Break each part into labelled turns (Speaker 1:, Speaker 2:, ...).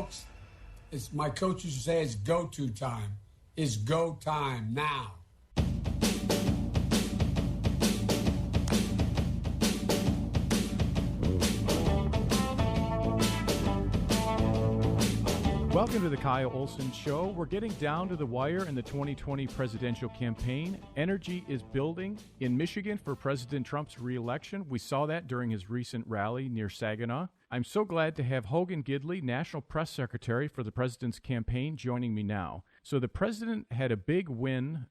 Speaker 1: Folks, it's my coach used to say it's go-to time. It's go time now.
Speaker 2: Welcome to the Kyle Olson Show. We're getting down to the wire in the 2020 presidential campaign. Energy is building in Michigan for President Trump's re-election. We saw that during his recent rally near Saginaw. I'm so glad to have Hogan Gidley, National Press Secretary for the president's campaign, joining me now. So the president had a big win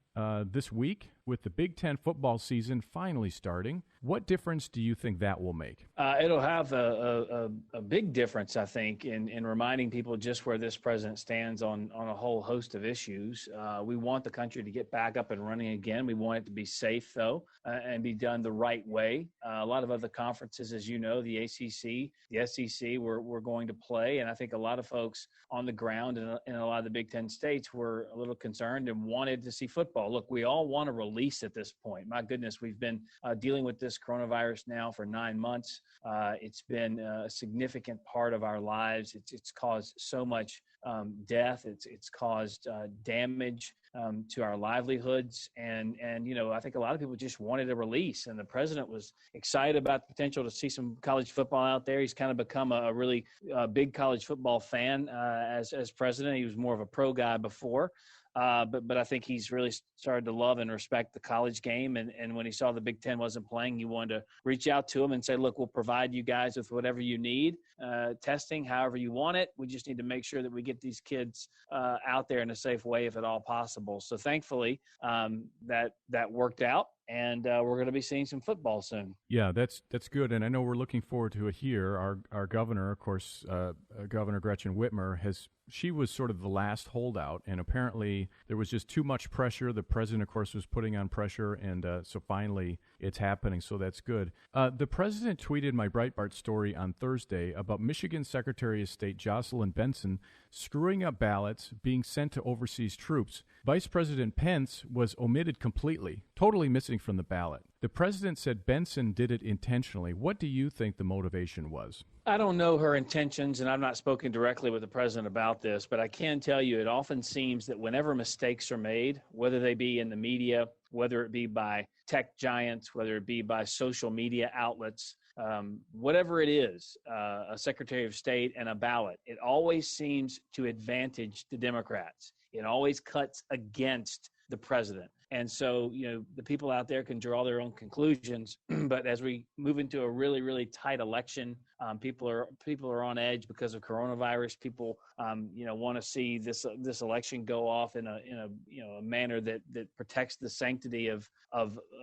Speaker 2: this week with the Big Ten football season finally starting. What difference do you think that will make?
Speaker 3: It'll have a big difference, I think, in reminding people just where this president stands on a whole host of issues. We want the country to get back up and running again. We want it to be safe, though, and be done the right way. A lot of other conferences, as you know, the ACC, the SEC, we're going to play. And I think a lot of folks on the ground in a lot of the Big Ten states were a little concerned and wanted to see football. Look, we all want a release at this point. My goodness, we've been dealing with this coronavirus now for 9 months. It's been a significant part of our lives. It's caused so much death. It's caused damage to our livelihoods. And you know, I think a lot of people just wanted a release. And the president was excited about the potential to see some college football out there. He's kind of become a really big college football fan as president. He was more of a pro guy before. But I think he's really started to love and respect the college game. And when he saw the Big Ten wasn't playing, he wanted to reach out to him and say, look, we'll provide you guys with whatever you need, testing, however you want it. We just need to make sure that we get these kids out there in a safe way, if at all possible. So thankfully, that worked out. And we're going to be seeing some football soon.
Speaker 2: Yeah, that's good. And I know we're looking forward to it here. Our governor, of course, Governor Gretchen Whitmer, she was sort of the last holdout. And apparently there was just too much pressure. The president, of course, was putting on pressure. And so finally it's happening. So that's good. The president tweeted my Breitbart story on Thursday about Michigan Secretary of State Jocelyn Benson screwing up ballots being sent to overseas troops. Vice President Pence was omitted completely, totally missing from the ballot. The president said Benson did it intentionally. What do you think the motivation was?
Speaker 3: I don't know her intentions, and I've not spoken directly with the president about this, but I can tell you it often seems that whenever mistakes are made, whether they be in the media, whether it be by tech giants, whether it be by social media outlets, whatever it is, a Secretary of State and a ballot, it always seems to advantage the Democrats. It always cuts against the president. And so, you know, the people out there can draw their own conclusions. But as we move into a really, really tight election, people are on edge because of coronavirus. People, want to see this election go off in a manner that protects the sanctity of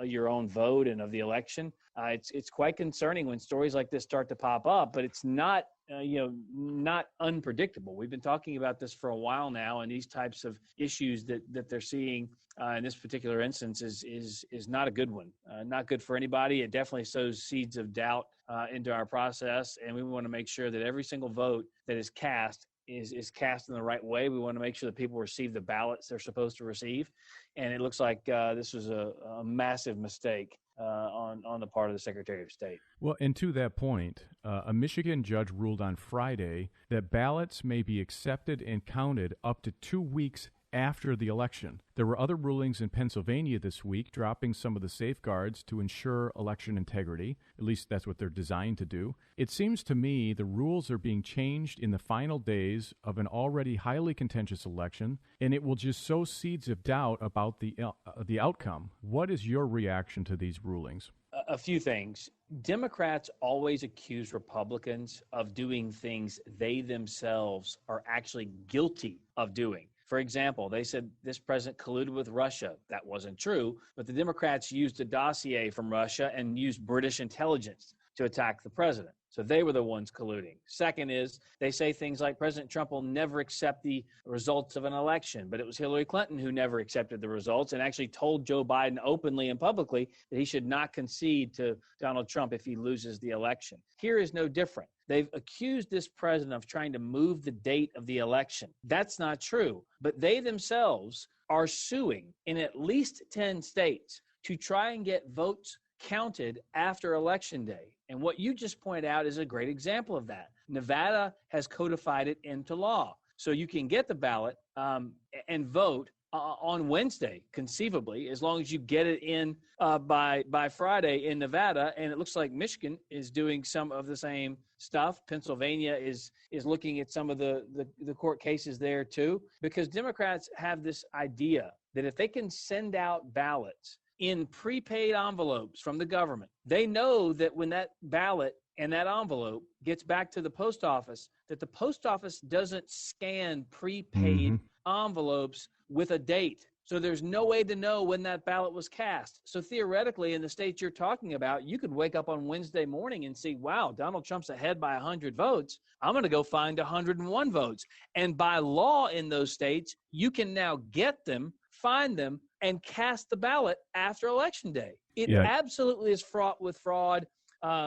Speaker 3: your own vote and of the election. It's quite concerning when stories like this start to pop up, but it's not not unpredictable. We've been talking about this for a while now, and these types of issues that they're seeing in this particular instance is not a good one. Not good for anybody. It definitely sows seeds of doubt into our process, and we want to make sure that every single vote that is cast is cast in the right way. We want to make sure that people receive the ballots they're supposed to receive, and it looks like this was a massive mistake on the part of the Secretary of State.
Speaker 2: Well, and to that point, a Michigan judge ruled on Friday that ballots may be accepted and counted up to 2 weeks after the election. There were other rulings in Pennsylvania this week, dropping some of the safeguards to ensure election integrity. At least that's what they're designed to do. It seems to me the rules are being changed in the final days of an already highly contentious election, and it will just sow seeds of doubt about the outcome. What is your reaction to these rulings?
Speaker 3: A few things. Democrats always accuse Republicans of doing things they themselves are actually guilty of doing. For example, they said this president colluded with Russia. That wasn't true, but the Democrats used a dossier from Russia and used British intelligence to attack the president. So they were the ones colluding. Second is they say things like President Trump will never accept the results of an election, but it was Hillary Clinton who never accepted the results and actually told Joe Biden openly and publicly that he should not concede to Donald Trump if he loses the election. Here is no different. They've accused this president of trying to move the date of the election. That's not true. But they themselves are suing in at least 10 states to try and get votes counted after Election Day. And what you just pointed out is a great example of that. Nevada has codified it into law. So you can get the ballot and vote on Wednesday, conceivably, as long as you get it in by Friday in Nevada. And it looks like Michigan is doing some of the same stuff. Pennsylvania is looking at some of the court cases there too, because Democrats have this idea that if they can send out ballots in prepaid envelopes from the government, they know that when that ballot and that envelope gets back to the post office, that the post office doesn't scan prepaid envelopes with a date. So there's no way to know when that ballot was cast. So theoretically, in the states you're talking about, you could wake up on Wednesday morning and see, wow, Donald Trump's ahead by 100 votes. I'm going to go find 101 votes. And by law in those states, you can now get them, find them, and cast the ballot after Election Day. It absolutely is fraught with fraud,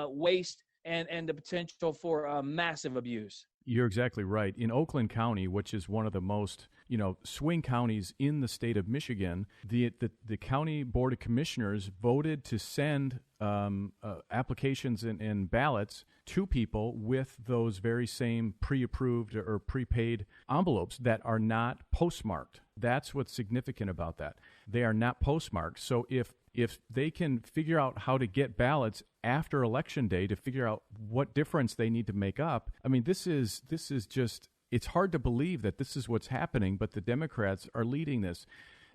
Speaker 3: waste, and the potential for massive abuse.
Speaker 2: You're exactly right. In Oakland County, which is one of the most, swing counties in the state of Michigan, the county board of commissioners voted to send applications and ballots to people with those very same pre-approved or prepaid envelopes that are not postmarked. That's what's significant about that. They are not postmarked. So if they can figure out how to get ballots after Election Day to figure out what difference they need to make up, I mean, this is just, it's hard to believe that this is what's happening, but the Democrats are leading this.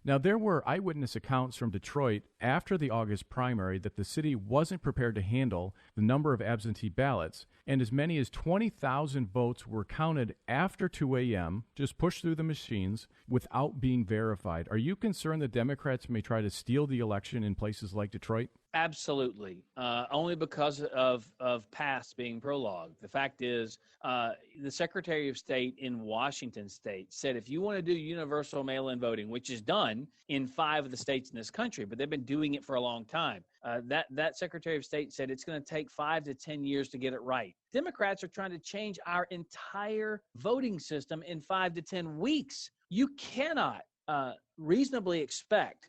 Speaker 2: Now, there were eyewitness accounts from Detroit after the August primary that the city wasn't prepared to handle the number of absentee ballots, and as many as 20,000 votes were counted after 2 a.m., just pushed through the machines without being verified. Are you concerned that Democrats may try to steal the election in places like Detroit?
Speaker 3: Absolutely. Only because of past being prologued. The fact is, the Secretary of State in Washington State said if you want to do universal mail-in voting, which is done in 5 of the states in this country, but they've been doing it for a long time, that Secretary of State said it's going to take 5 to 10 years to get it right. Democrats are trying to change our entire voting system in 5 to 10 weeks. You cannot reasonably expect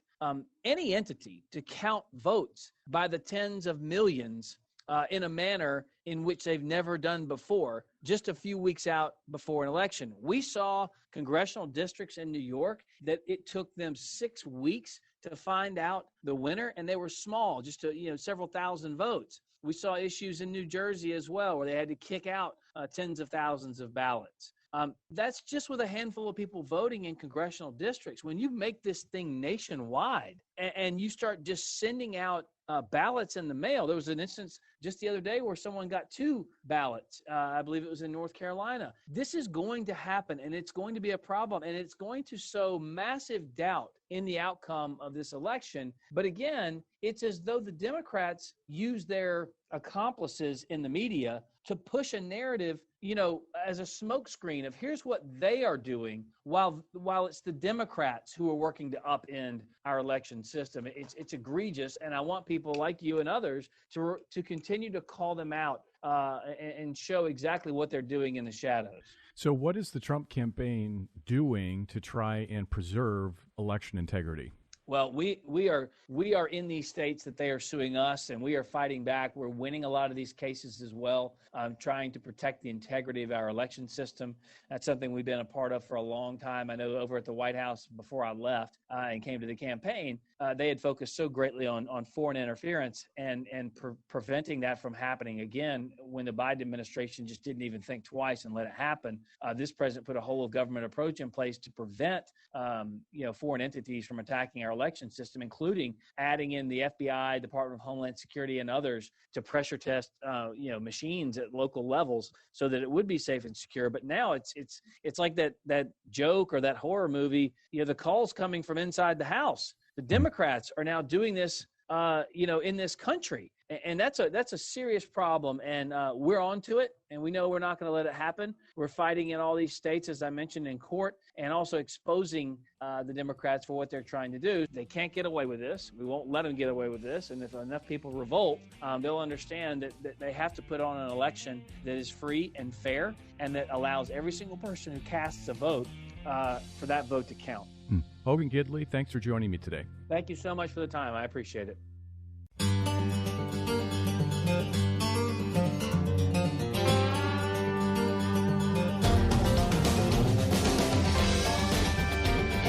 Speaker 3: any entity to count votes by the tens of millions in a manner in which they've never done before, just a few weeks out before an election. We saw congressional districts in New York that it took them 6 weeks to find out the winner, and they were small, just several thousand votes. We saw issues in New Jersey as well, where they had to kick out tens of thousands of ballots. That's just with a handful of people voting in congressional districts. When you make this thing nationwide and you start just sending out ballots in the mail, there was an instance just the other day where someone got 2 ballots. I believe it was in North Carolina. This is going to happen, and it's going to be a problem, and it's going to sow massive doubt in the outcome of this election. But again, it's as though the Democrats use their accomplices in the media to push a narrative, as a smokescreen of here's what they are doing while it's the Democrats who are working to upend our election system. It's egregious, and I want people like you and others to continue to call them out and show exactly what they're doing in the shadows.
Speaker 2: So what is the Trump campaign doing to try and preserve election integrity?
Speaker 3: Well, we are in these states that they are suing us, and we are fighting back. We're winning a lot of these cases as well, trying to protect the integrity of our election system. That's something we've been a part of for a long time. I know over at the White House before I left and came to the campaign, they had focused so greatly on foreign interference and preventing that from happening again when the Biden administration just didn't even think twice and let it happen. This president put a whole of government approach in place to prevent foreign entities from attacking our election system, including adding in the FBI, Department of Homeland Security, and others to pressure test, machines at local levels so that it would be safe and secure. But now it's like that joke or that horror movie. The calls coming from inside the house. The Democrats are now doing this, in this country, and that's a serious problem. And we're onto it, and we know we're not going to let it happen. We're fighting in all these states, as I mentioned, in court, and also exposing the Democrats for what they're trying to do. They can't get away with this. We won't let them get away with this. And if enough people revolt, they'll understand that they have to put on an election that is free and fair, and that allows every single person who casts a vote for that vote to count.
Speaker 2: Hogan Gidley, thanks for joining me today.
Speaker 3: Thank you so much for the time. I appreciate it.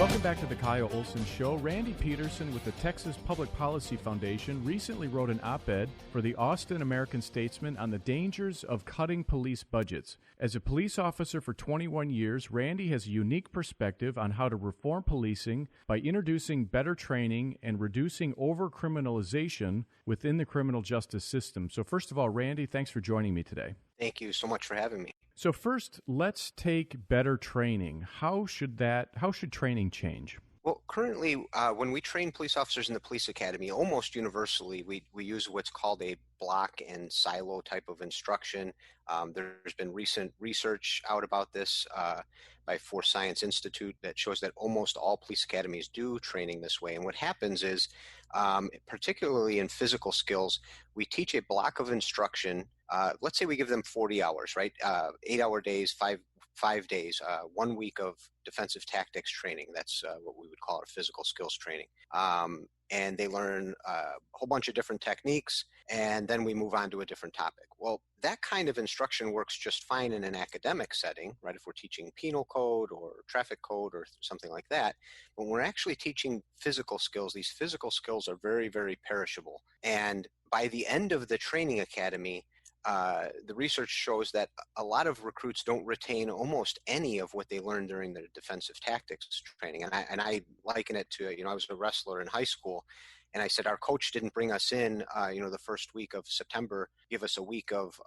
Speaker 2: Welcome back to the Kyle Olson Show. Randy Peterson with the Texas Public Policy Foundation recently wrote an op-ed for the Austin American-Statesman on the dangers of cutting police budgets. As a police officer for 21 years, Randy has a unique perspective on how to reform policing by introducing better training and reducing over-criminalization within the criminal justice system. So first of all, Randy, thanks for joining me today.
Speaker 4: Thank you so much for having me.
Speaker 2: So first, let's take better training. How should training change?
Speaker 4: Well, currently, when we train police officers in the police academy, almost universally, we use what's called a block and silo type of instruction. There's been recent research out about this by Force Science Institute that shows that almost all police academies do training this way. And what happens is, particularly in physical skills, we teach a block of instruction. Let's say we give them 40 hours, right? 8-hour days, five days, 1 week of defensive tactics training. That's what we would call our physical skills training. And they learn a whole bunch of different techniques, and then we move on to a different topic. Well, that kind of instruction works just fine in an academic setting, right? If we're teaching penal code or traffic code or something like that. When we're actually teaching physical skills, these physical skills are very, very perishable. And by the end of the training academy, the research shows that a lot of recruits don't retain almost any of what they learned during their defensive tactics training. And I liken it to, I was a wrestler in high school, and I said our coach didn't bring us in, the first week of September, give us a week of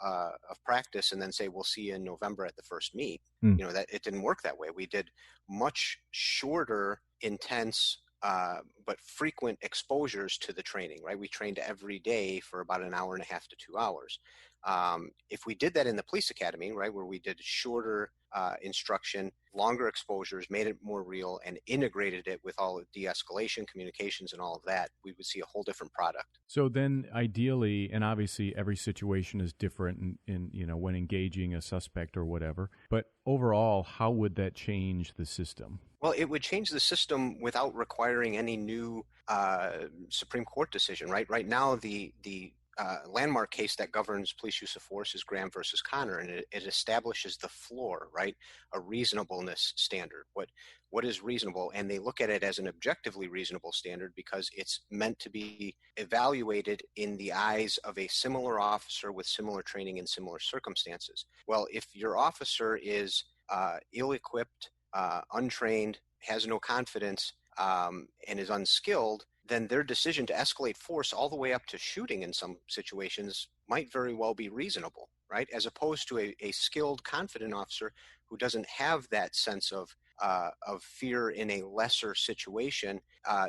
Speaker 4: practice, and then say we'll see you in November at the first meet. That it didn't work that way. We did much shorter, intense, but frequent exposures to the training, right? We trained every day for about an hour and a half to 2 hours. If we did that in the police academy, right, where we did shorter instruction, longer exposures, made it more real, and integrated it with all of de-escalation, communications, and all of that, we would see a whole different product.
Speaker 2: So then ideally, and obviously every situation is different in when engaging a suspect or whatever, but overall, how would that change the system?
Speaker 4: Well, it would change the system without requiring any new Supreme Court decision, right? Right now, the landmark case that governs police use of force is Graham versus Connor, and it establishes the floor, right? A reasonableness standard. What is reasonable? And they look at it as an objectively reasonable standard because it's meant to be evaluated in the eyes of a similar officer with similar training in similar circumstances. Well, if your officer is ill-equipped, untrained, has no confidence, and is unskilled, then their decision to escalate force all the way up to shooting in some situations might very well be reasonable, right? As opposed to a skilled, confident officer who doesn't have that sense of fear in a lesser situation.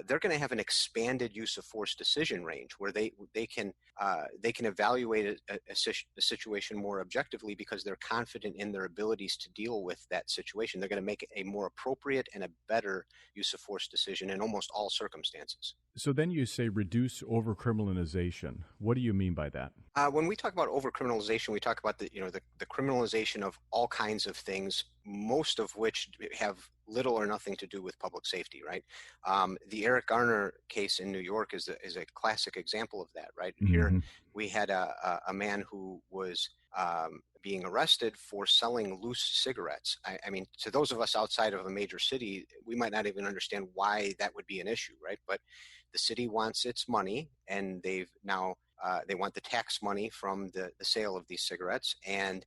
Speaker 4: They're going to have an expanded use of force decision range where they can evaluate a situation more objectively because they're confident in their abilities to deal with that situation. They're going to make a more appropriate and a better use of force decision in almost all circumstances.
Speaker 2: So then you say reduce over-criminalization. What do you mean by that?
Speaker 4: When we talk about over-criminalization, we talk about the criminalization of all kinds of things, most of which have little or nothing to do with public safety, right? The Eric Garner case in New York is a classic example of that, right? Mm-hmm. Here we had a man who was being arrested for selling loose cigarettes. I mean, to those of us outside of a major city, we might not even understand why that would be an issue, right? But the city wants its money, and they've now they want the tax money from the sale of these cigarettes, and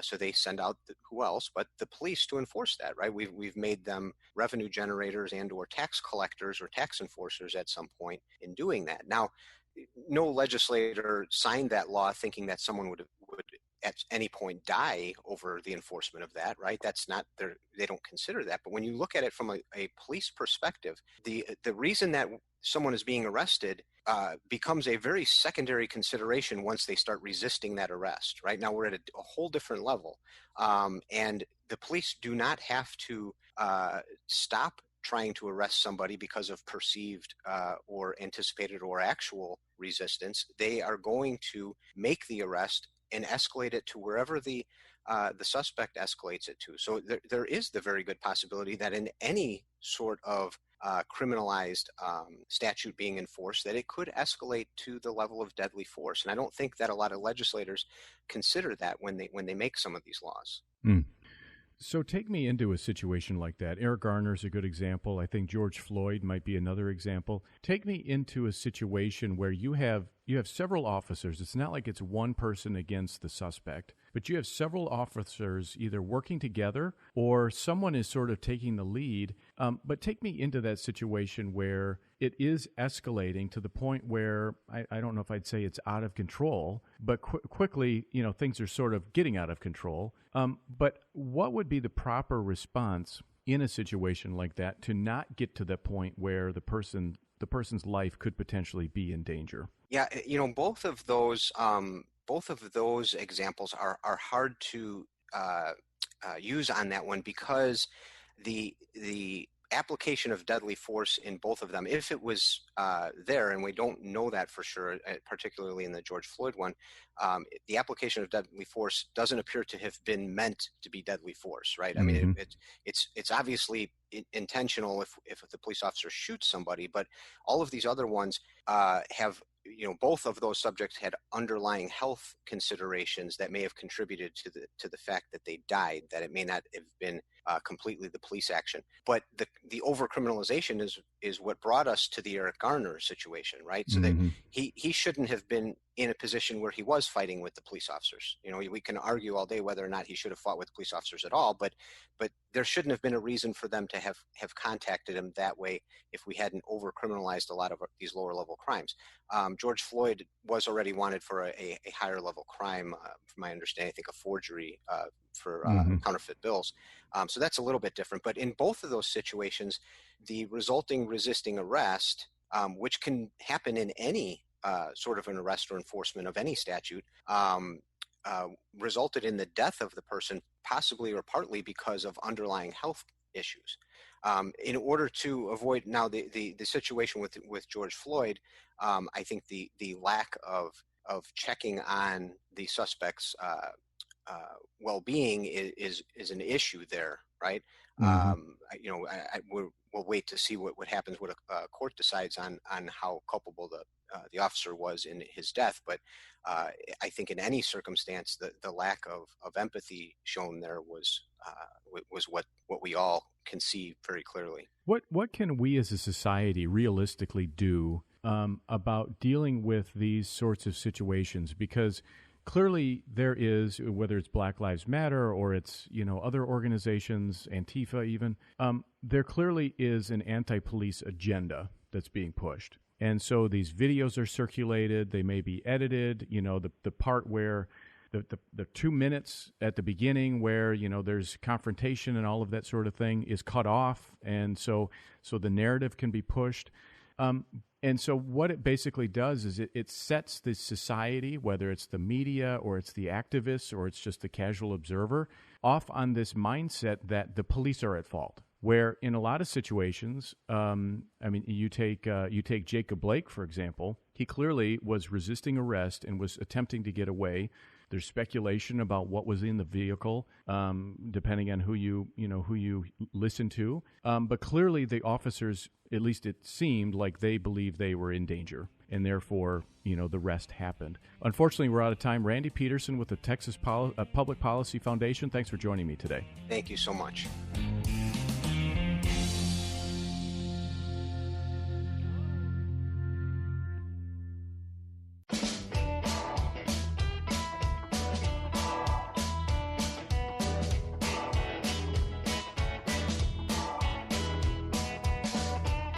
Speaker 4: so they send out who else but the police to enforce that, right? We've made them revenue generators and or tax collectors or tax enforcers at some point in doing that. Now, no legislator signed that law thinking that someone would at any point die over the enforcement of that, right? That's not they don't consider that. But when you look at it from a police perspective, the reason that someone is being arrested becomes a very secondary consideration once they start resisting that arrest. Right now, we're at a whole different level, and the police do not have to stop trying to arrest somebody because of perceived or anticipated or actual resistance. They are going to make the arrest and escalate it to wherever the suspect escalates it to. So there is the very good possibility that in any sort of criminalized statute being enforced, that it could escalate to the level of deadly force. And I don't think that a lot of legislators consider that when they make some of these laws.
Speaker 2: Mm. So take me into a situation like that. Eric Garner's a good example. I think George Floyd might be another example. Take me into a situation where you have several officers. It's not like it's one person against the suspect, but you have several officers either working together or someone is sort of taking the lead. But take me into that situation where it is escalating to the point where I don't know if I'd say it's out of control, but quickly, things are sort of getting out of control. But what would be the proper response in a situation like that to not get to the point where the person's life could potentially be in danger?
Speaker 4: Yeah, both of those examples are hard to use on that one, because the application of deadly force in both of them, if it was there, and we don't know that for sure, particularly in the George Floyd one, the application of deadly force doesn't appear to have been meant to be deadly force, right? I mean, it's obviously intentional if the police officer shoots somebody, but all of these other ones have, both of those subjects had underlying health considerations that may have contributed to the fact that they died, that it may not have been completely the police action. But the overcriminalization is what brought us to the Eric Garner situation, right? So that he shouldn't have been in a position where he was fighting with the police officers. We can argue all day whether or not he should have fought with police officers at all, but there shouldn't have been a reason for them to have contacted him that way if we hadn't overcriminalized a lot of these lower level crimes. George Floyd was already wanted for a higher level crime, from my understanding, I think a forgery for counterfeit bills. So that's a little bit different. But in both of those situations, the resulting resisting arrest, which can happen in any sort of an arrest or enforcement of any statute, resulted in the death of the person, possibly or partly because of underlying health issues. In order to avoid now the situation with George Floyd, I think the lack of checking on the suspect's well-being is an issue there, right? We'll wait to see what happens, what a court decides on how culpable the officer was in his death. But I think in any circumstance, the lack of empathy shown there was what we all can see very clearly.
Speaker 2: What can we as a society realistically do about dealing with these sorts of situations? Because clearly there is, whether it's Black Lives Matter or it's, other organizations, Antifa even, there clearly is an anti-police agenda that's being pushed. And so these videos are circulated, they may be edited, the part where the 2 minutes at the beginning where, there's confrontation and all of that sort of thing is cut off. And so the narrative can be pushed. And so what it basically does is it sets the society, whether it's the media or it's the activists or it's just the casual observer, off on this mindset that the police are at fault. Where in a lot of situations, you take Jacob Blake, for example, he clearly was resisting arrest and was attempting to get away. There's speculation about what was in the vehicle, depending on who you listen to. But clearly the officers, at least it seemed like they believed they were in danger, and therefore, the rest happened. Unfortunately, we're out of time. Randy Peterson with the Texas Public Policy Foundation, thanks for joining me today.
Speaker 4: Thank you so much.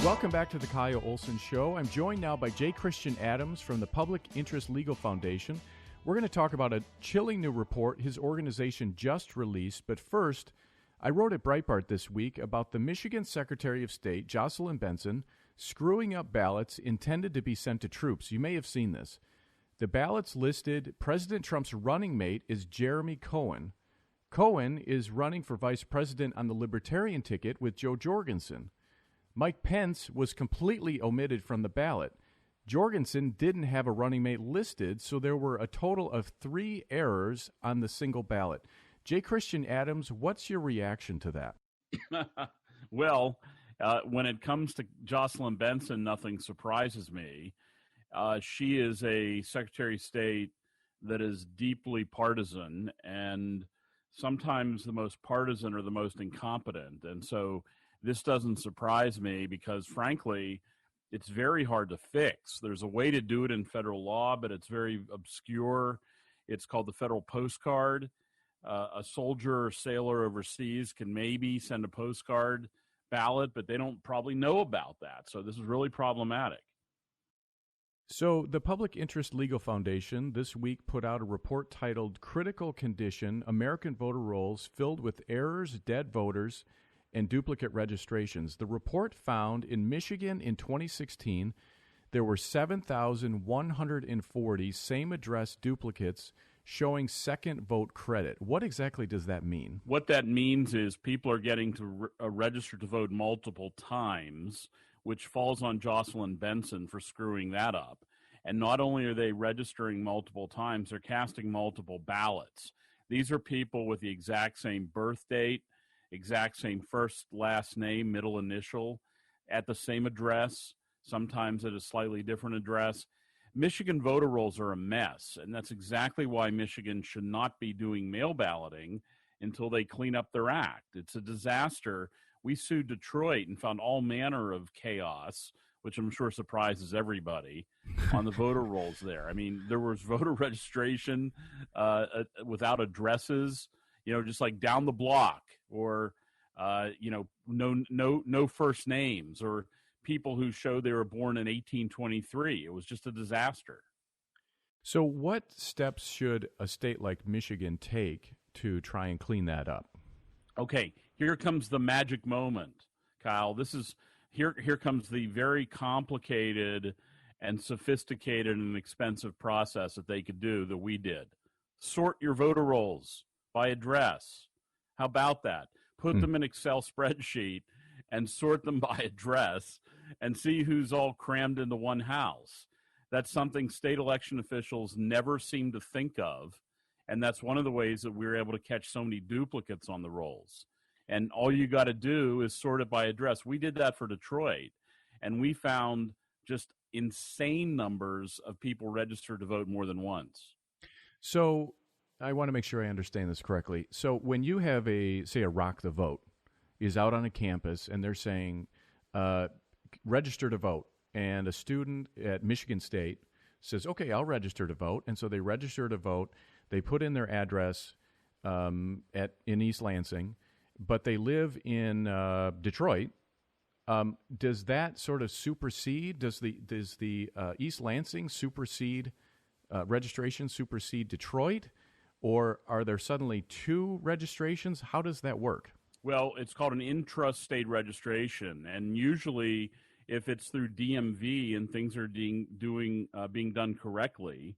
Speaker 2: Welcome back to the Kyle Olson Show. I'm joined now by J. Christian Adams from the Public Interest Legal Foundation. We're going to talk about a chilling new report his organization just released. But first, I wrote at Breitbart this week about the Michigan Secretary of State, Jocelyn Benson, screwing up ballots intended to be sent to troops. You may have seen this. The ballots listed President Trump's running mate is Jeremy Cohen. Cohen is running for vice president on the Libertarian ticket with Joe Jorgensen. Mike Pence was completely omitted from the ballot. Jorgensen didn't have a running mate listed, so there were a total of 3 errors on the single ballot. J. Christian Adams, what's your reaction to that?
Speaker 5: Well, when it comes to Jocelyn Benson, nothing surprises me. She is a Secretary of State that is deeply partisan, and sometimes the most partisan are the most incompetent. And so this doesn't surprise me because, frankly, it's very hard to fix. There's a way to do it in federal law, but it's very obscure. It's called the federal postcard. A soldier or sailor overseas can maybe send a postcard ballot, but they don't probably know about that. So this is really problematic.
Speaker 2: So the Public Interest Legal Foundation this week put out a report titled Critical Condition, American Voter Rolls Filled with Errors, Dead Voters, and Duplicate Registrations. The report found in Michigan in 2016, there were 7,140 same address duplicates showing second vote credit. What exactly does that mean?
Speaker 5: What that means is people are getting to register to vote multiple times, which falls on Jocelyn Benson for screwing that up. And not only are they registering multiple times, they're casting multiple ballots. These are people with the exact same birth date, exact same first, last name, middle initial, at the same address, sometimes at a slightly different address. Michigan voter rolls are a mess, and that's exactly why Michigan should not be doing mail balloting until they clean up their act. It's a disaster. We sued Detroit and found all manner of chaos, which I'm sure surprises everybody, on the voter rolls there. I mean, there was voter registration without addresses, just like down the block, or no first names, or people who showed they were born in 1823. It was just a disaster.
Speaker 2: So what steps should a state like Michigan take to try and clean that up?
Speaker 5: Okay, here comes the magic moment, Kyle. Here comes the very complicated and sophisticated and expensive process that they could do that we did. Sort your voter rolls by address. How about that? Put them in an Excel spreadsheet and sort them by address and see who's all crammed into one house. That's something state election officials never seem to think of, and that's one of the ways that we were able to catch so many duplicates on the rolls. And all you got to do is sort it by address. We did that for Detroit, and we found just insane numbers of people registered to vote more than once.
Speaker 2: So I want to make sure I understand this correctly. So when you have a Rock the Vote is out on a campus and they're saying, register to vote, and a student at Michigan State says, okay, I'll register to vote. And so they register to vote. They put in their address in East Lansing, but they live in Detroit. Does that sort of supersede? Does the East Lansing supersede registration supersede Detroit, or are there suddenly two registrations? How does that work?
Speaker 5: Well, it's called an intrastate registration, and usually, if it's through DMV and things are being done correctly,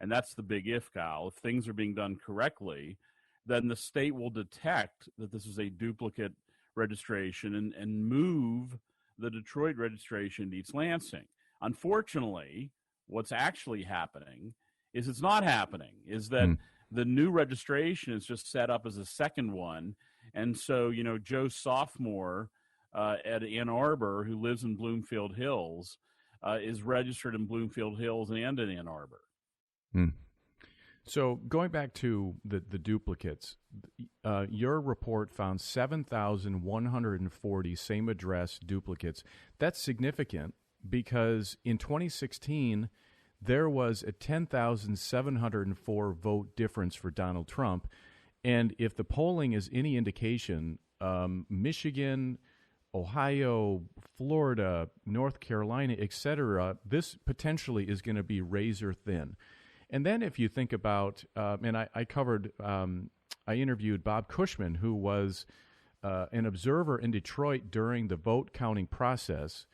Speaker 5: and that's the big if, Kyle. If things are being done correctly, then the state will detect that this is a duplicate registration and move the Detroit registration to East Lansing. Unfortunately, what's actually happening is it's not happening, is that the new registration is just set up as a second one. And so, Joe Sophomore at Ann Arbor, who lives in Bloomfield Hills, is registered in Bloomfield Hills and in Ann Arbor.
Speaker 2: So going back to the duplicates, your report found 7,140 same address duplicates. That's significant because in 2016, there was a 10,704 vote difference for Donald Trump. And if the polling is any indication, Michigan, Ohio, Florida, North Carolina, etc., this potentially is going to be razor thin. And then if you think about, and I interviewed Bob Cushman, who was an observer in Detroit during the vote counting process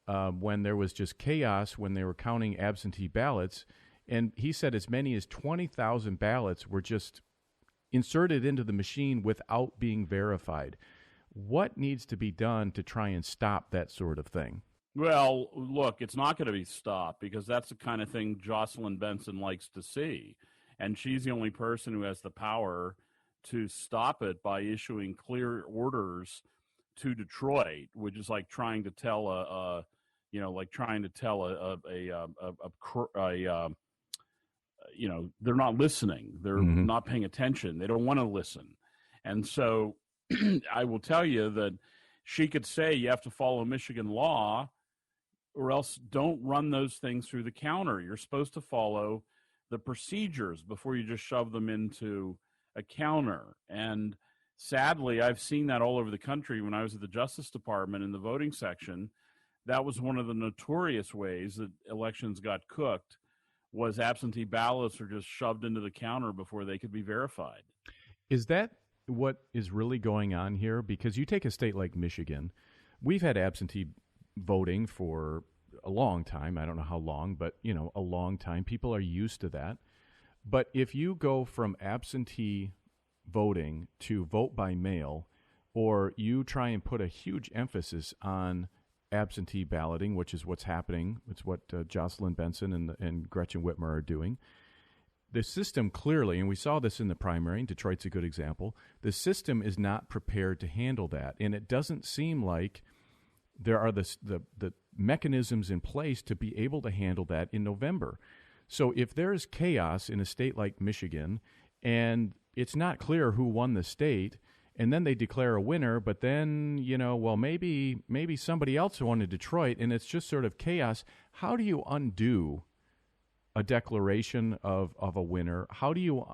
Speaker 2: when there was just chaos when they were counting absentee ballots. And he said as many as 20,000 ballots were just inserted into the machine without being verified. What needs to be done to try and stop that sort of thing?
Speaker 5: Well, look, it's not going to be stopped because that's the kind of thing Jocelyn Benson likes to see. And she's the only person who has the power to stop it by issuing clear orders to Detroit, which is like trying to tell they're not listening. They're not paying attention. They don't want to listen. And so I will tell you that she could say you have to follow Michigan law or else don't run those things through the counter. You're supposed to follow the procedures before you just shove them into a counter. And sadly, I've seen that all over the country. When I was at the Justice Department in the voting section, that was one of the notorious ways that elections got cooked, was absentee ballots are just shoved into the counter before they could be verified.
Speaker 2: Is that what is really going on here? Because you take a state like Michigan, we've had absentee voting for a long time. I don't know how long, but, a long time. People are used to that. But if you go from absentee voting to vote by mail, or you try and put a huge emphasis on absentee balloting, which is what's happening, it's what Jocelyn Benson and Gretchen Whitmer are doing, the system clearly, and we saw this in the primary, and Detroit's a good example, the system is not prepared to handle that. And it doesn't seem like there are the mechanisms in place to be able to handle that in November. So if there's chaos in a state like Michigan, and it's not clear who won the state, and then they declare a winner, but then, maybe somebody else won in Detroit, and it's just sort of chaos. How do you undo a declaration of a winner? How do you,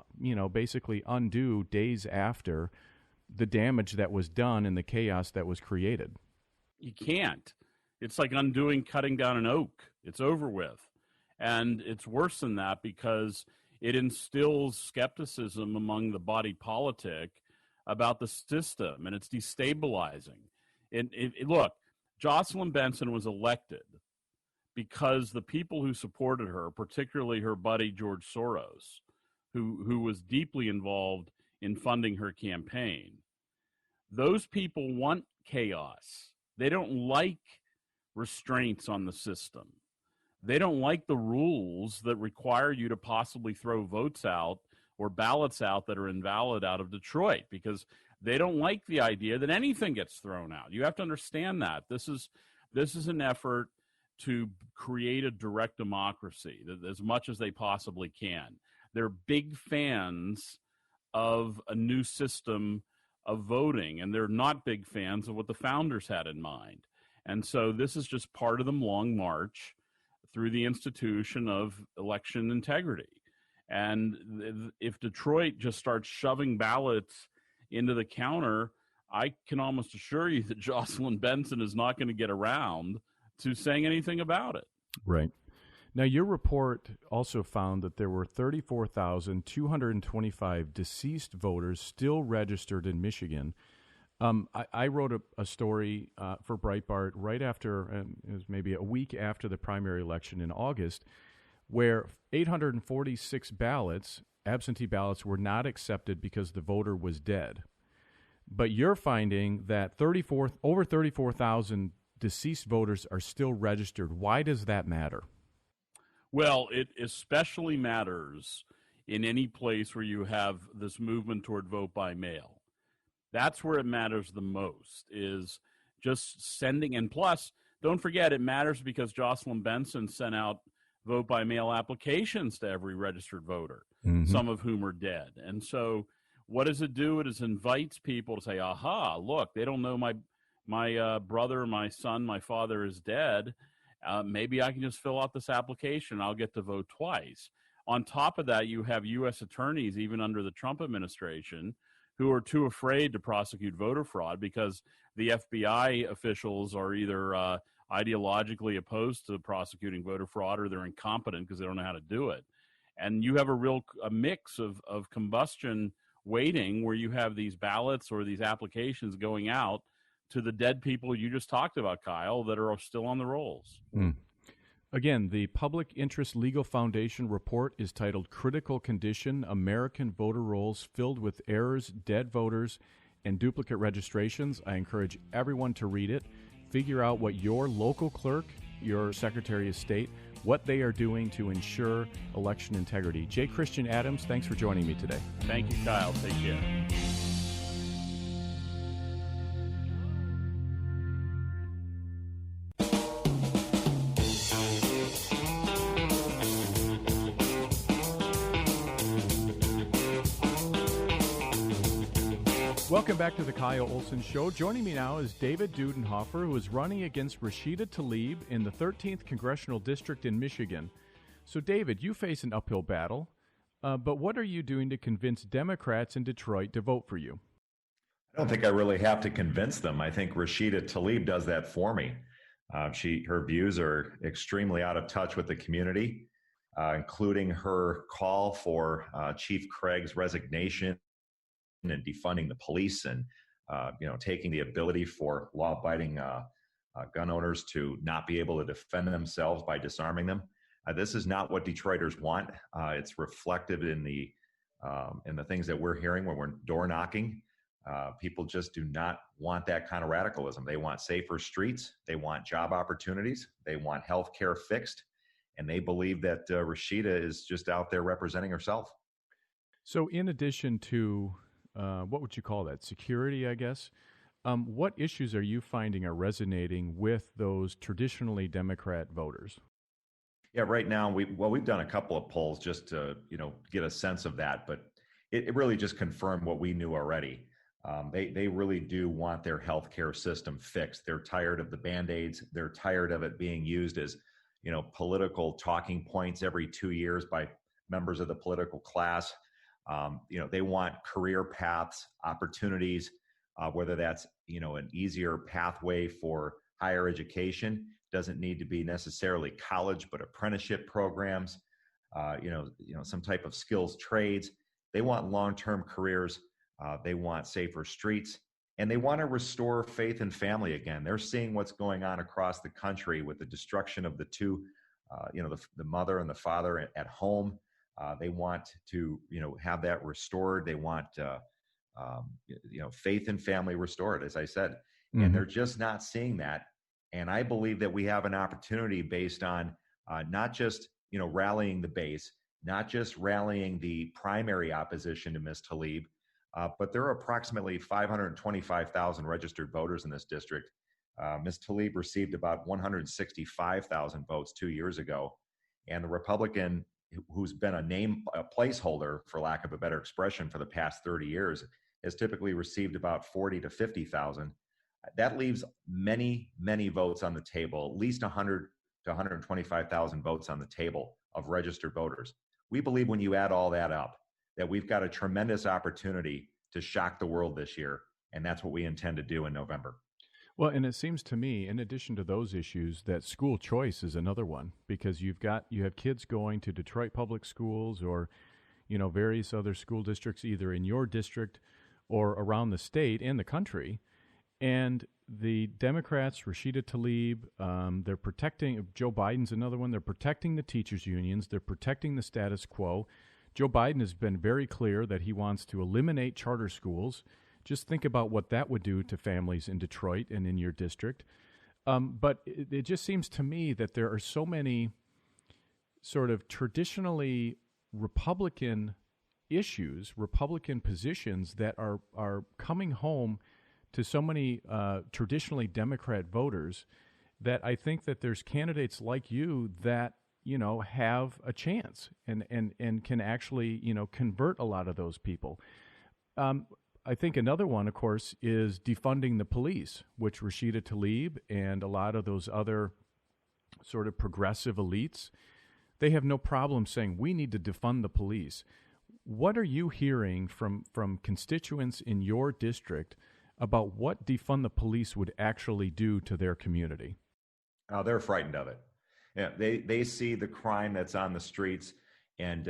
Speaker 2: basically undo days after the damage that was done and the chaos that was created?
Speaker 5: You can't. It's like cutting down an oak. It's over with. And it's worse than that because it instills skepticism among the body politic about the system, and it's destabilizing. Look, Jocelyn Benson was elected because the people who supported her, particularly her buddy George Soros, who was deeply involved in funding her campaign, those people want chaos. They don't like restraints on the system. They don't like the rules that require you to possibly throw votes out or ballots out that are invalid out of Detroit, because they don't like the idea that anything gets thrown out. You have to understand that. This is an effort to create a direct democracy as much as they possibly can. They're big fans of a new system of voting, and they're not big fans of what the founders had in mind. And so this is just part of the long march through the institution of election integrity. And if Detroit just starts shoving ballots into the counter, I can almost assure you that Jocelyn Benson is not going to get around to saying anything about it.
Speaker 2: Right. Now, your report also found that there were 34,225 deceased voters still registered in Michigan. I wrote a story for Breitbart right after, it was maybe a week after the primary election in August, where 846 absentee ballots, were not accepted because the voter was dead. But you're finding that over 34,000 deceased voters are still registered. Why does that matter?
Speaker 5: Well, it especially matters in any place where you have this movement toward vote by mail. That's where it matters the most, is just sending. And plus, don't forget, it matters because Jocelyn Benson sent out vote by mail applications to every registered voter, some of whom are dead. And so what does it do? It invites people to say, aha, look, they don't know my brother, my son, my father is dead. Maybe I can just fill out this application. I'll get to vote twice. On top of that, you have U.S. attorneys, even under the Trump administration, who are too afraid to prosecute voter fraud because the FBI officials are either ideologically opposed to prosecuting voter fraud or they're incompetent because they don't know how to do it. And you have a mix of combustion waiting where you have these ballots or these applications going out to the dead people you just talked about, Kyle, that are still on the rolls.
Speaker 2: Again, the Public Interest Legal Foundation report is titled Critical Condition, American Voter Rolls Filled with Errors, Dead Voters, and Duplicate Registrations. I encourage everyone to read it. Figure out what your local clerk, your Secretary of State, what they are doing to ensure election integrity. J. Christian Adams, thanks for joining me today.
Speaker 5: Thank you, Kyle. Take care.
Speaker 2: Welcome back to the Kyle Olson Show. Joining me now is David Dudenhofer, who is running against Rashida Tlaib in the 13th Congressional District in Michigan. So, David, you face an uphill battle, but what are you doing to convince Democrats in Detroit to vote for you?
Speaker 6: I don't think I really have to convince them. I think Rashida Tlaib does that for me. Her views are extremely out of touch with the community, including her call for Chief Craig's resignation and defunding the police and taking the ability for law-abiding gun owners to not be able to defend themselves by disarming them. This is not what Detroiters want. It's reflected in the things that we're hearing when we're door knocking. People just do not want that kind of radicalism. They want safer streets. They want job opportunities. They want health care fixed. And they believe that Rashida is just out there representing herself.
Speaker 2: So in addition to what would you call that? Security, I guess. What issues are you finding are resonating with those traditionally Democrat voters?
Speaker 6: Yeah, right now we've done a couple of polls just to get a sense of that, but it really just confirmed what we knew already. They really do want their healthcare system fixed. They're tired of the Band-Aids. They're tired of it being used as political talking points every 2 years by members of the political class. They want career paths, opportunities, whether that's, an easier pathway for higher education. Doesn't need to be necessarily college, but apprenticeship programs, some type of skills trades. They want long-term careers. They want safer streets, and they want to restore faith in family again. They're seeing what's going on across the country with the destruction of the two, the mother and the father at home. They want to, have that restored. They want, faith in family restored, as I said, and they're just not seeing that. And I believe that we have an opportunity based on not just, rallying the base, not just rallying the primary opposition to Ms. Tlaib, but there are approximately 525,000 registered voters in this district. Ms. Tlaib received about 165,000 votes 2 years ago. And the Republican, who's been a placeholder, for lack of a better expression, for the past 30 years, has typically received about 40 to 50,000. That leaves many, many votes on the table, at least 100 to 125,000 votes on the table of registered voters. We believe when you add all that up, that we've got a tremendous opportunity to shock the world this year, and that's what we intend to do in November.
Speaker 2: Well, and it seems to me, in addition to those issues, that school choice is another one, because you have kids going to Detroit public schools or, various other school districts, either in your district or around the state and the country. And the Democrats, Rashida Tlaib, they're protecting, Joe Biden's another one, they're protecting the teachers' unions, they're protecting the status quo. Joe Biden has been very clear that he wants to eliminate charter schools. Just think about what that would do to families in Detroit and in your district. But it just seems to me that there are so many sort of traditionally Republican issues, Republican positions that are coming home to so many traditionally Democrat voters, that I think that there's candidates like you that have a chance and can actually, convert a lot of those people. I think another one, of course, is defunding the police, which Rashida Tlaib and a lot of those other sort of progressive elites, they have no problem saying we need to defund the police. What are you hearing from constituents in your district about what defund the police would actually do to their community?
Speaker 6: They're frightened of it. Yeah, they see the crime that's on the streets, and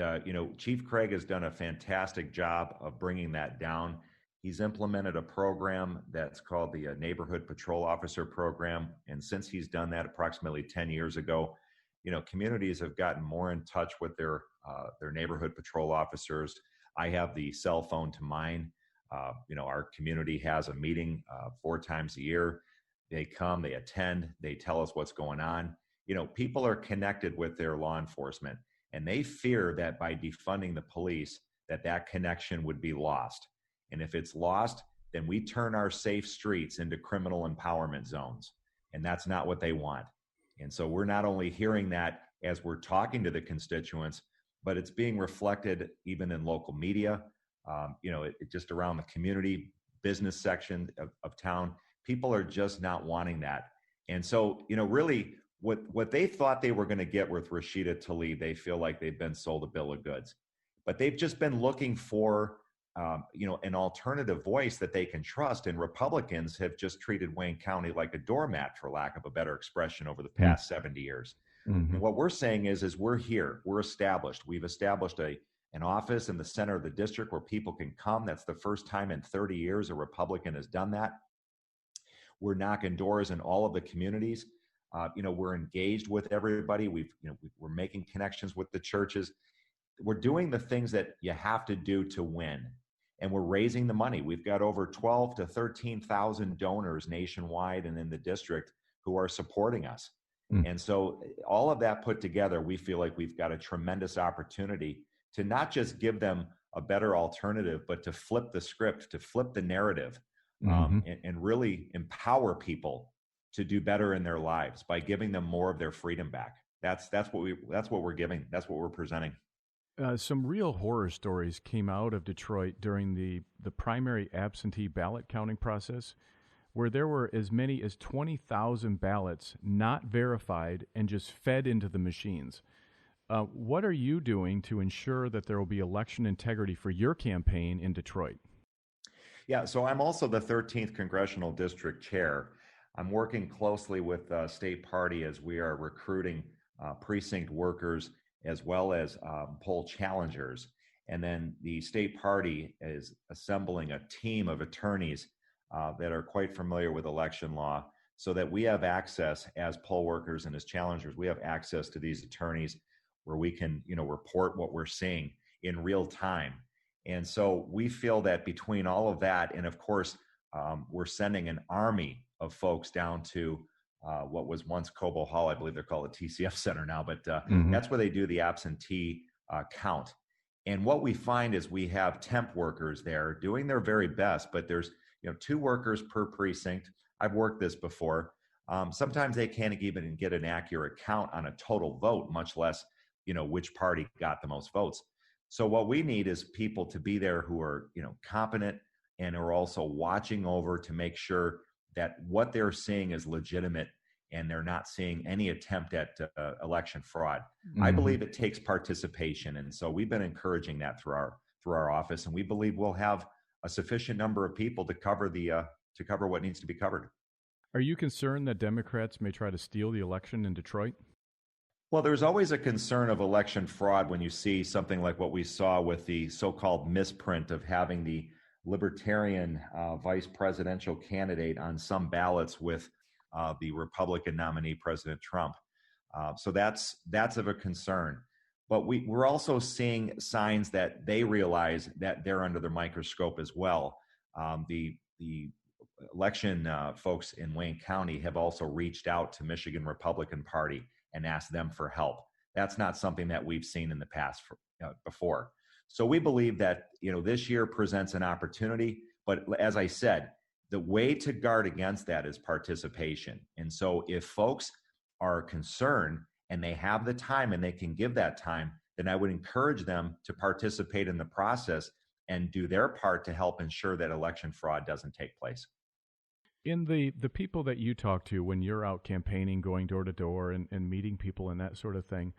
Speaker 6: Chief Craig has done a fantastic job of bringing that down. He's implemented a program that's called the Neighborhood Patrol Officer Program, and since he's done that approximately 10 years ago, communities have gotten more in touch with their neighborhood patrol officers. I have the cell phone to mine. Our community has a meeting 4 times a year. They come, they attend, they tell us what's going on. People are connected with their law enforcement, and they fear that by defunding the police, that connection would be lost. And if it's lost, then we turn our safe streets into criminal empowerment zones. And that's not what they want. And so we're not only hearing that as we're talking to the constituents, but it's being reflected even in local media, just around the community, business section of town. People are just not wanting that. And so, really what they thought they were going to get with Rashida Tlaib, they feel like they've been sold a bill of goods. But they've just been looking for, an alternative voice that they can trust. And Republicans have just treated Wayne County like a doormat, for lack of a better expression, over the past 70 years. Mm-hmm. And what we're saying is we're here. We're established. We've established an office in the center of the district where people can come. That's the first time in 30 years a Republican has done that. We're knocking doors in all of the communities. We're engaged with everybody. We're making connections with the churches. We're doing the things that you have to do to win. And we're raising the money. We've got over 12 to 13,000 donors nationwide and in the district who are supporting us. And so all of that put together, we feel like we've got a tremendous opportunity to not just give them a better alternative, but to flip the script, to flip the narrative, and really empower people to do better in their lives by giving them more of their freedom back. That's what we're giving. That's what we're presenting.
Speaker 2: Some real horror stories came out of Detroit during the primary absentee ballot counting process, where there were as many as 20,000 ballots not verified and just fed into the machines. What are you doing to ensure that there will be election integrity for your campaign in Detroit?
Speaker 6: Yeah, so I'm also the 13th Congressional District Chair. I'm working closely with State Party as we are recruiting precinct workers as well as poll challengers. And then the State Party is assembling a team of attorneys that are quite familiar with election law so that we have access as poll workers and as challengers, we have access to these attorneys where we can, report what we're seeing in real time. And so we feel that between all of that, and of course, we're sending an army of folks down to what was once Cobo Hall. I believe they're called the TCF Center now, but that's where they do the absentee count. And what we find is we have temp workers there doing their very best, but there's 2 workers per precinct. I've worked this before. Sometimes they can't even get an accurate count on a total vote, much less, which party got the most votes. So what we need is people to be there who are, competent and are also watching over to make sure that what they're seeing is legitimate and they're not seeing any attempt at election fraud. I believe it takes participation. And so we've been encouraging that through our office. And we believe we'll have a sufficient number of people to cover what needs to be covered.
Speaker 2: Are you concerned that Democrats may try to steal the election in Detroit?
Speaker 6: Well, there's always a concern of election fraud when you see something like what we saw with the so-called misprint of having the Libertarian vice presidential candidate on some ballots with the Republican nominee, President Trump. So that's of a concern. But we're also seeing signs that they realize that they're under the microscope as well. The election folks in Wayne County have also reached out to Michigan Republican Party and asked them for help. That's not something that we've seen in the past before. So we believe that this year presents an opportunity, but as I said, the way to guard against that is participation. And so if folks are concerned and they have the time and they can give that time, then I would encourage them to participate in the process and do their part to help ensure that election fraud doesn't take place.
Speaker 2: In the people that you talk to when you're out campaigning, going door to door and meeting people and that sort of thing,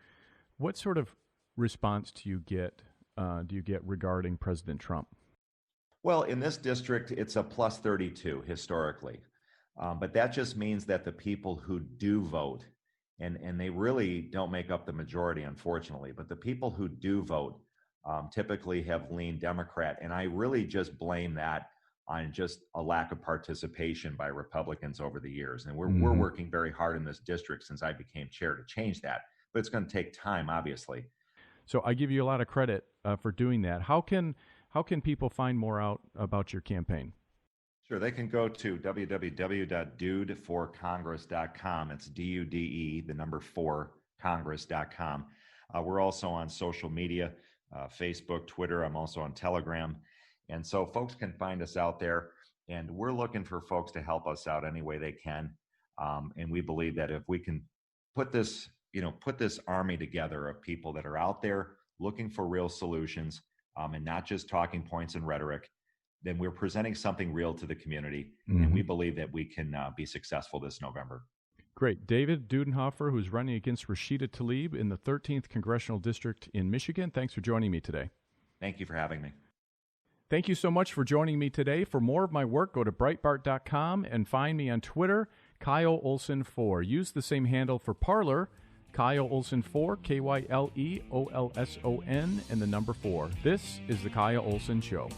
Speaker 2: what sort of response do you get regarding President Trump?
Speaker 6: Well, in this district, it's a plus 32 historically. But that just means that the people who do vote, and they really don't make up the majority, unfortunately, but the people who do vote typically have leaned Democrat. And I really just blame that on just a lack of participation by Republicans over the years. And we're working very hard in this district since I became chair to change that. But it's going to take time, obviously.
Speaker 2: So I give you a lot of credit for doing that. How can people find more out about your campaign?
Speaker 6: Sure. They can go to www.dudeforcongress.com. It's DUDE, the number 4, Congress.com. We're also on social media, Facebook, Twitter. I'm also on Telegram. And so folks can find us out there, and we're looking for folks to help us out any way they can. And we believe that if we can put this army together of people that are out there looking for real solutions and not just talking points and rhetoric, then we're presenting something real to the community,
Speaker 2: Mm-hmm.
Speaker 6: and we believe that we can be successful this November.
Speaker 2: Great. David Dudenhofer, who's running against Rashida Tlaib in the 13th Congressional District in Michigan. Thanks for joining me today.
Speaker 6: Thank you for having me.
Speaker 2: Thank you so much for joining me today. For more of my work, go to Breitbart.com and find me on Twitter, Kyle Olson 4. Use the same handle for Parler, Kyle Olson 4, KYLEOLSON, and the number 4. This is The Kyle Olson Show.